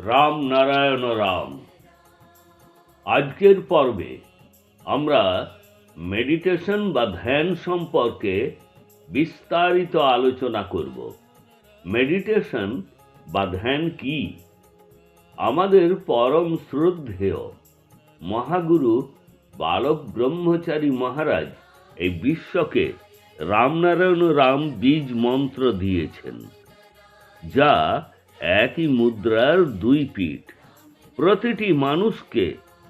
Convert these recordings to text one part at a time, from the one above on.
রাম নারায়ণ রাম। আজকের পর্বে আমরা মেডিটেশন বা ধ্যান সম্পর্কে বিস্তারিত আলোচনা করব। মেডিটেশন বা ধ্যান কি? আমাদের পরম শ্রদ্ধেয় মহাগুরু বালক ব্রহ্মচারী মহারাজ এই বিশ্বকে রামনারায়ণ রাম বীজ মন্ত্র দিয়েছেন, যা একই মুদ্রার দুই পিঠ। প্রতিটি মানুষকে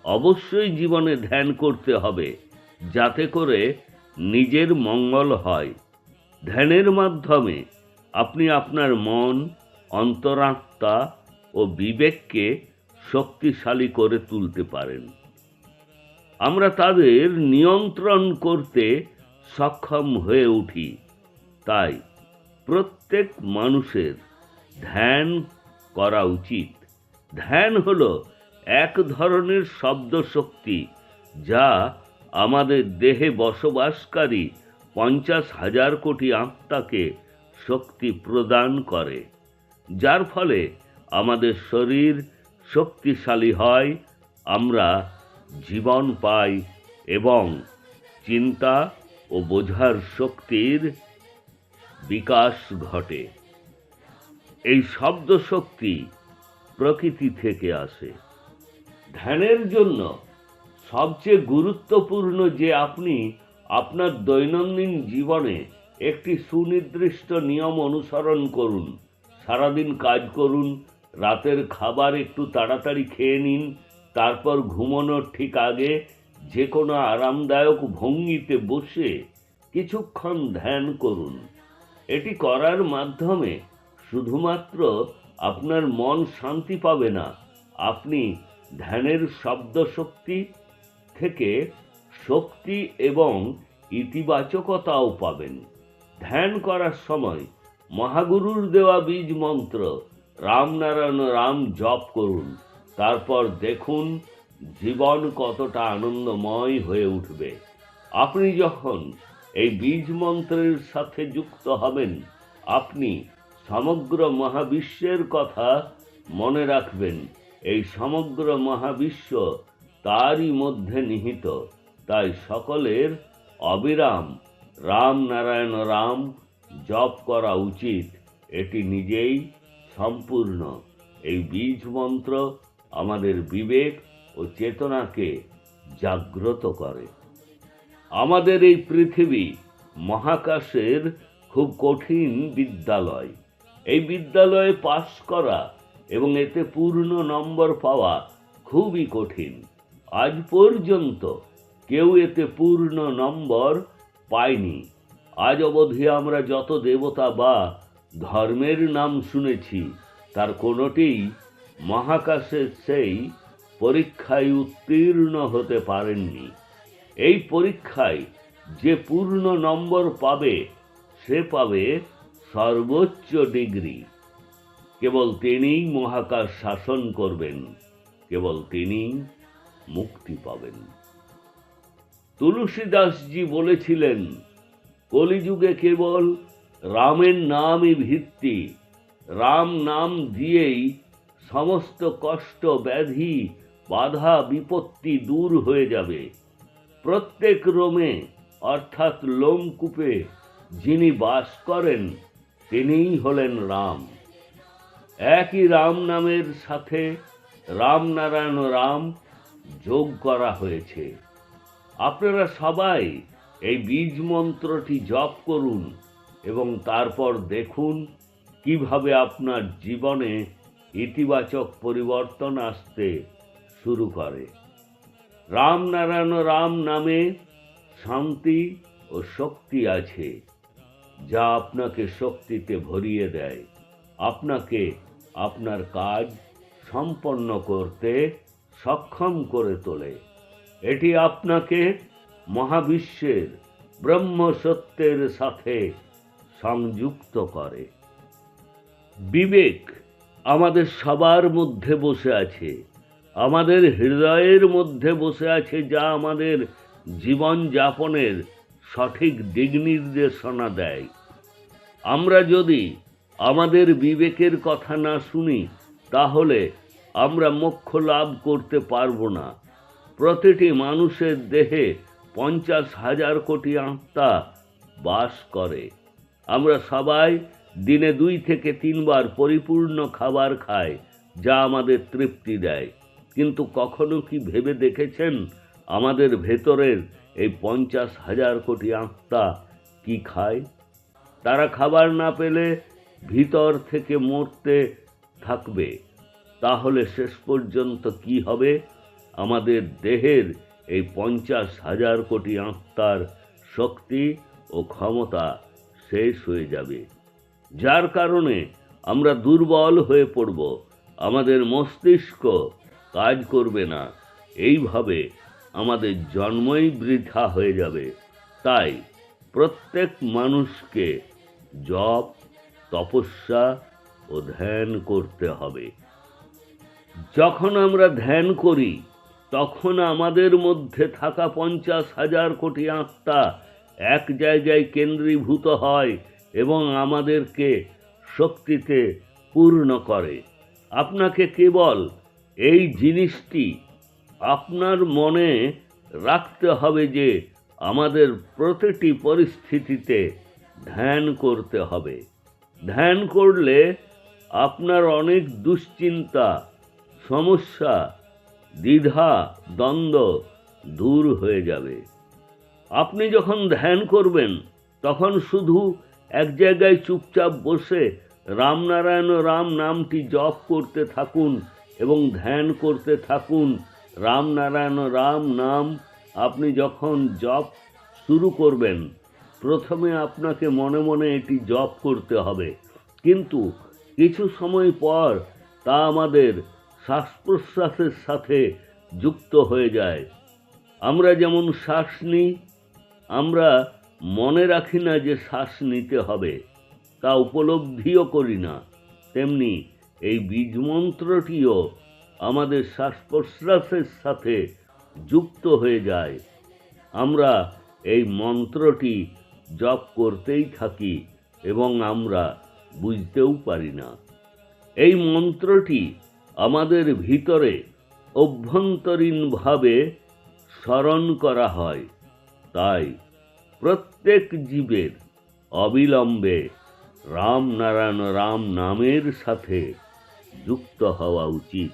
অবশ্যই জীবনে ধ্যান করতে হবে, যাতে করে নিজের মঙ্গল হয়। ধ্যানের মাধ্যমে আপনি আপনার মন, অন্তরাত্মা ও বিবেককে শক্তিশালী করে তুলতে পারেন। আমরা তাদের নিয়ন্ত্রণ করতে সক্ষম হয়ে উঠি। তাই প্রত্যেক মানুষের ধ্যান করা উচিত। ধ্যান হলো এক ধরনের শব্দ শক্তি, যা আমাদের দেহে বসবাসকারী 50,000 কোটি আত্মাকে শক্তি প্রদান করে, যার ফলে আমাদের শরীর শক্তিশালী হয়, আমরা জীবন পাই এবং চিন্তা ও বোঝার শক্তির বিকাশ ঘটে। এই শব্দ শক্তি প্রকৃতি থেকে আসে। ধ্যানের জন্য সবচেয়ে গুরুত্বপূর্ণ যে আপনি আপনার দৈনন্দিন জীবনে একটি সুনির্দিষ্ট নিয়ম অনুসরণ করুন। সারাদিন কাজ করুন, রাতের খাবার একটু তাড়াতাড়ি খেয়ে নিন, তারপর ঘুমানোর ঠিক আগে যে কোনো আরামদায়ক ভঙ্গিতে বসে কিছুক্ষণ ধ্যান করুন। এটি করার মাধ্যমে শুধুমাত্র আপনার মন শান্তি পাবে না, আপনি ধ্যানের শব্দ শক্তি থেকে শক্তি এবং ইতিবাচকতাও পাবেন। ধ্যান করার সময় মহাগুরুর দেওয়া বীজ মন্ত্র রামনারায়ণ রাম জপ করুন। তারপর দেখুন জীবন কতটা আনন্দময় হয়ে উঠবে। আপনি যখন এই বীজ মন্ত্রের সাথে যুক্ত হবেন, আপনি সমগ্র মহাবিশ্বের কথা মনে রাখবেন। এই সমগ্র মহাবিশ্ব তারই মধ্যে নিহিত। তাই সকলের অবিরাম রাম নারায়ণ রাম জপ করা উচিত। এটি নিজেই সম্পূর্ণ। এই বীজ মন্ত্র আমাদের বিবেক ও চেতনাকে জাগ্রত করে। আমাদের এই পৃথিবী মহাকাশের খুব কঠিন বিদ্যালয়। এই বিদ্যালয়ে পাশ করা এবং এতে পূর্ণ নম্বর পাওয়া খুবই কঠিন। আজ পর্যন্ত কেউ এতে পূর্ণ নম্বর পায়নি। আজ অবধি আমরা যত দেবতা বা ধর্মের নাম শুনেছি, তার কোনোটিই মহাকাশের সেই পরীক্ষায় উত্তীর্ণ হতে পারেননি। এই পরীক্ষায় যে পূর্ণ নম্বর পাবে, সে পাবে সর্বোচ্চ ডিগ্রি। কেবল তিনিই মহাকাশ শাসন করবেন, কেবল তিনিই মুক্তি পাবেন। তুলসীদাসজি বলেছিলেন, কলিযুগে কেবল রামের নামই ভিত্তি। রাম নাম দিয়েই সমস্ত কষ্ট, ব্যাধি, বাধা, বিপত্তি দূর হয়ে যাবে। প্রত্যেক রোমে অর্থাৎ লোমকূপে যিনি বাস করেন, তিনিই হলেন রাম। একই রাম নামের সাথে রামনারায়ণ রাম যোগ করা হয়েছে। আপনারা সবাই এই বীজ মন্ত্রটি জপ করুন এবং তারপর দেখুন কিভাবে আপনার জীবনে ইতিবাচক পরিবর্তন আসতে শুরু করে। রামনারায়ণ রাম নামে শান্তি ও শক্তি আছে, যা আপনাকে শক্তিতে ভরিয়ে দেয়, আপনাকে আপনার কাজ সম্পন্ন করতে সক্ষম করে তোলে। এটি আপনাকে মহাবিশ্বের ব্রহ্ম সত্যের সাথে সংযুক্ত করে। বিবেক আমাদের সবার মধ্যে বসে আছে, আমাদের হৃদয়ের মধ্যে বসে আছে, যা আমাদের জীবন যাপনের সঠিক দিক নির্দেশনা দেয়। আমরা যদি আমাদের বিবেকের কথা না শুনি, তাহলে আমরা মোক্ষ লাভ করতে পারবো না। প্রতিটি মানুষের দেহে 50,000 কোটি আত্মা বাস করে। আমরা সবাই দিনে 2 থেকে 3 বার পরিপূর্ণ খাবার খাই, যা আমাদের তৃপ্তি দেয়। কিন্তু কখনো কি ভেবে দেখেছেন আমাদের ভেতরের এই 50,000 কোটি আত্মা কি খায়? তারা খাবার না পেলে ভিতর থেকে মরতে থাকবে। তাহলে শেষ পর্যন্ত কি হবে? আমাদের দেহের এই 50,000 কোটি আত্মার শক্তি ও ক্ষমতা শেষ হয়ে যাবে, যার কারণে আমরা দুর্বল হয়ে পড়ব। আমাদের মস্তিষ্ক কাজ করবে না। এইভাবে আমাদের জন্মই বৃথা হয়ে যাবে। তাই প্রত্যেক মানুষকে জপ, তপস্যা ও ধ্যান করতে হবে। যখন আমরা ধ্যান করি তখন আমাদের মধ্যে থাকা 50,000 কোটি আত্মা এক জায়গায় কেন্দ্রীভূত হয় এবং আমাদেরকে শক্তিতে পূর্ণ করে। আপনাকে কেবল এই জিনিসটি আপনার মনে রাখতে হবে যে আমাদের প্রতিটি পরিস্থিতিতে ধ্যান করতে হবে। ধ্যান করলে আপনার অনেক দুশ্চিন্তা, সমস্যা, দ্বিধা, দ্বন্দ্ব দূর হয়ে যাবে। আপনি যখন ধ্যান করবেন তখন শুধু এক জায়গায় চুপচাপ বসে রামনারায়ণ রাম নামটি জপ করতে থাকুন এবং ধ্যান করতে থাকুন। রামনারায়ণ রাম নাম আপনি যখন জপ শুরু করবেন, প্রথমে আপনাকে মনে মনে এটি জপ করতে হবে, কিন্তু কিছু সময় পর তা আমাদের শ্বাস প্রশ্বাসের সাথে যুক্ত হয়ে যায়। আমরা যেমন শ্বাস নিই, আমরা মনে রাখি না যে শ্বাস নিতে হবে, তা উপলব্ধিও করি না, তেমনি এই বীজ মন্ত্রটিও আমাদের শ্বাস প্রশ্বাসের সাথে যুক্ত হয়ে যায়। আমরা এই মন্ত্রটি জপ করতেই থাকি এবং আমরা বুঝতেও পারি না। এই মন্ত্রটি আমাদের ভিতরে অভ্যন্তরীণভাবে স্মরণ করা হয়। তাই প্রত্যেক জীবের অবিলম্বে রামনারায়ণ রাম নামের সাথে যুক্ত হওয়া উচিত।